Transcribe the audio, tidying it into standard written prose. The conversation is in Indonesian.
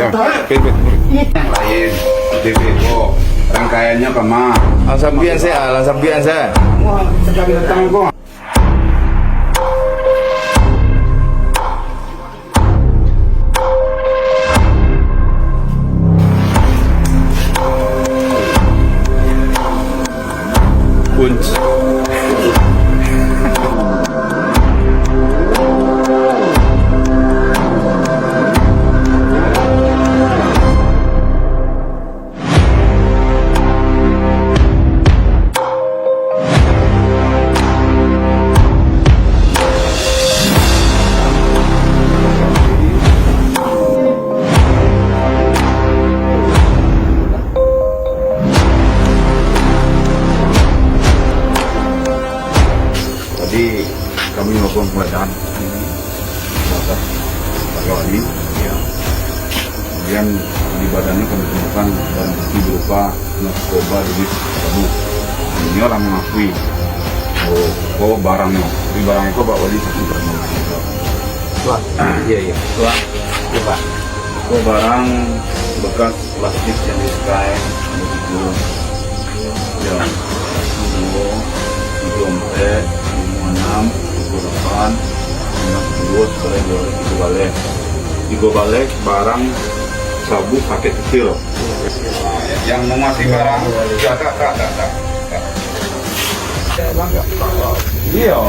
Ya, yang lain. DPO. Rangkaiannya kemana? Sabian saya. Wah, sedang datang kok. Kunci. Tadi kami melakukan penggeledahan terhadap Pak Wali. Ya. Kemudian di badannya kami temukan barang bukti berupa narkoba jenis sabu. Ini orang mengakui barangnya. Di barang itu Pak Wali satu pernah. Wah, iya. Wah, iya Pak. Itu barang bekas plastik yang disukai, begitu. Ya, itu dompet, 56, 28, 62, sekarang 3 balik barang sabu paket kecil. Yang menguasai barang, kak. Iya.